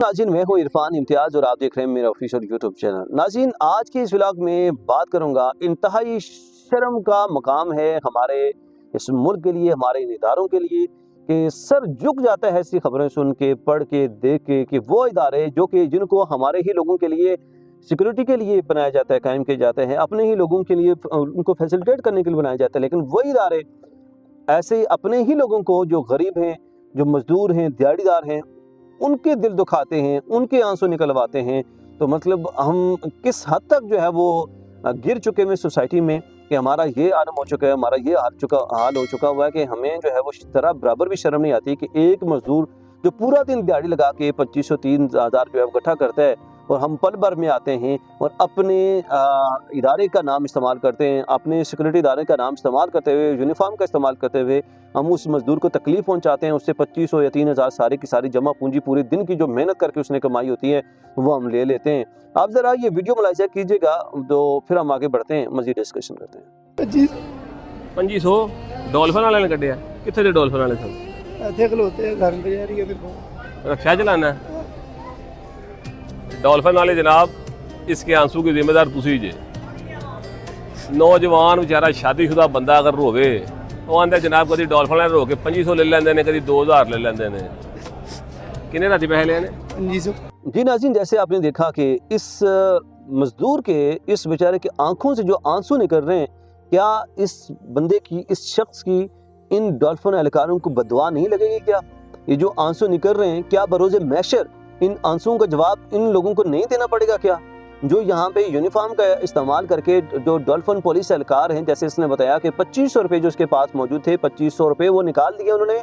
नाज़रीन, मैं हूँ इरफान इम्तियाज़ और आप देख रहे हैं मेरा ऑफिशियल यूट्यूब चैनल। नाज़रीन, आज के इस व्लॉग में बात करूँगा, इंतहाई शर्म का मकाम है हमारे इस मुल्क के लिए, हमारे इन इदारों के लिए कि सर झुक जाता है ऐसी खबरें सुन के, पढ़ के, देख के कि वो इदारे जो कि जिनको हमारे ही लोगों के लिए सिक्योरिटी के लिए बनाया जाता है, कायम किए जाते हैं, अपने ही लोगों के लिए उनको फैसिलिटेट करने के लिए बनाया जाता है, लेकिन वही इदारे ऐसे अपने ही लोगों को, जो गरीब हैं, जो मजदूर हैं, दिहाड़ीदार हैं, उनके दिल दुखाते हैं, उनके आंसू निकलवाते हैं। तो मतलब हम किस हद तक जो है वो गिर चुके हैं सोसाइटी में कि हमारा ये आलम हो चुका है, हमारा ये हाल हो चुका हुआ है कि हमें जो है वो तरह बराबर भी शर्म नहीं आती कि एक मजदूर जो पूरा दिन दिहाड़ी लगा के 2500-3000 जो है इकट्ठा करता है और हम पल भर में आते हैं और अपने इदारे का नाम इस्तेमाल करते हैं, अपने सिक्योरिटी इदारे का नाम इस्तेमाल करते हुए, यूनिफॉर्म का इस्तेमाल करते हुए हम उस मजदूर को तकलीफ पहुंचाते हैं। उससे 2500 या 3000 सारी की सारी जमा पूंजी पूरे दिन की जो मेहनत करके उसने कमाई होती है वो हम ले लेते हैं। आप ज़रा ये वीडियो मुलाहिजा कीजिएगा, तो फिर हम आगे बढ़ते हैं, मज़ीद डिस्कशन करते हैं। 2500 डॉल्फिन वाले ने कढ़िया कितने दे डॉल्फिन वाले सन ਇੱਥੇ ਖਲੋਤੇ ਆ ਘਰ ਬਾਜ਼ਾਰੀ ਆ ਦੇਖੋ रक्षा चलाना है डॉल्फिन वाले जनाब, इसके आंसू की जिम्मेदार तुसी जे। नौजवान बेचारा शादीशुदा बंदा अगर रोवे तो आंदा जनाब कभी डॉल्फिन वाले रो के 2500 ले लेंदे ने, कभी 2000 ले लेंदे ने। किन्ने राती पैसे ले ने? 2500 जी नाज़रीन, जैसे आपने देखा कि इस मजदूर के, इस बेचारे की आंखों से जो आंसू निकल रहे हैं, क्या इस बंदे की, इस शख्स की इन डॉल्फिन एहलकारों को बददुआ नहीं लगेगी? क्या ये जो आंसू निकल रहे हैं, क्या बरोज़े मैशर इन आंसुओं का जवाब इन लोगों को नहीं देना पड़ेगा? क्या जो यहाँ पे यूनिफॉर्म का इस्तेमाल करके जो डॉल्फिन पुलिस एहलकार हैं, जैसे इसने बताया कि 2500 रुपये जो उसके पास मौजूद थे, 2500 रुपये वो निकाल दिए उन्होंने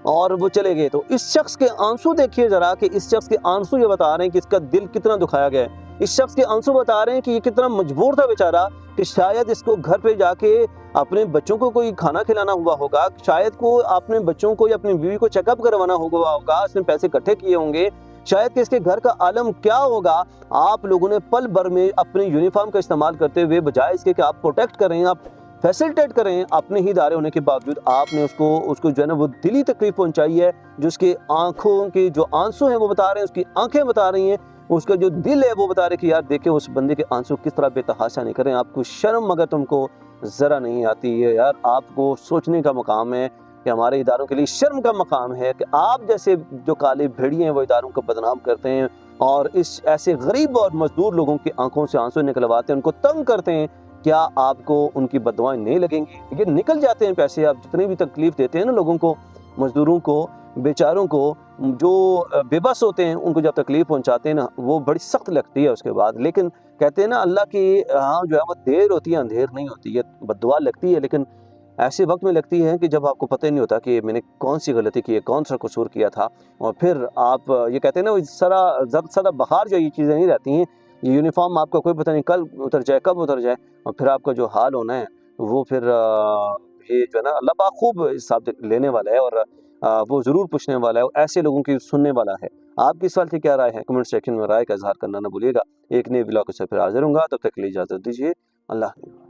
और वो चले गए। तो इस शख्स के आंसू देखिए ज़रा, कि इस शख्स के आंसू ये बता रहे हैं कि इसका दिल कितना दुखाया गया है। इस शख्स के आंसू बता रहे हैं कि ये कितना मजबूर था बेचारा, कि शायद इसको घर पे जाके अपने बच्चों को कोई खाना खिलाना हुआ होगा, शायद को अपने बच्चों को या अपनी बीवी को चेकअप करवाना हुआ होगा, इसने पैसे इकट्ठे किए होंगे, शायद कि इसके घर का आलम क्या होगा। आप लोगों ने पल भर में अपने यूनिफॉर्म का इस्तेमाल करते हुए, बजाय इसके कि आप प्रोटेक्ट करें, आप फैसिलिटेट करें, अपने ही इदारे होने के बावजूद आपने उसको जो है ना वो दिली तकलीफ पहुंचाई है। जो उसके आंखों के जो आंसू हैं वो बता रहे हैं, उसकी आंखें बता रही हैं, उसका जो दिल है वो बता रहे कि यार देखें उस बंदे के आंसू किस तरह बेतहाशा नहीं करें। आपको शर्म अगर तुमको ज़रा नहीं आती है यार, आपको सोचने का मकाम है कि हमारे इदारों के लिए शर्म का मकाम है कि आप जैसे जो काले भेड़िए हैं वो इदारों को बदनाम करते हैं और इस ऐसे गरीब और मजदूर लोगों की आंखों से आंसू निकलवाते हैं, उनको तंग करते हैं। क्या आपको उनकी बददुआएं नहीं लगेंगी? ये निकल जाते हैं पैसे, आप जितनी भी तकलीफ देते हैं ना लोगों को, मजदूरों को, बेचारों को, जो बेबस होते हैं, उनको जब तकलीफ पहुंचाते हैं ना, वो बड़ी सख्त लगती है उसके बाद। लेकिन कहते हैं ना अल्लाह की हाँ जो है वो देर होती है, अंधेर नहीं होती है। बद्दुआ लगती है लेकिन ऐसे वक्त में लगती है कि जब आपको पता ही नहीं होता कि मैंने कौन सी गलती की है, कौन सा कसूर किया था। और फिर आप ये कहते हैं ना सदा बहार जो ये चीज़ें नहीं रहती हैं, ये यूनिफॉर्म आपका कोई पता नहीं कल उतर जाए, कब उतर जाए, और फिर आपका जो हाल होना है वो फिर ये जो है ना अल्लाह पाक खूब हिसाब लेने वाला है और वो ज़रूर पूछने वाला है, ऐसे लोगों की सुनने वाला है। आपकी इस सवाल से क्या राय है? कमेंट सेक्शन में राय का इजहार करना ना भूलिएगा। एक नए व्लॉग से फिर हाजिर होऊंगा, तब तक के लिए इजाज़त दीजिए। अल्लाह हाफ़िज़।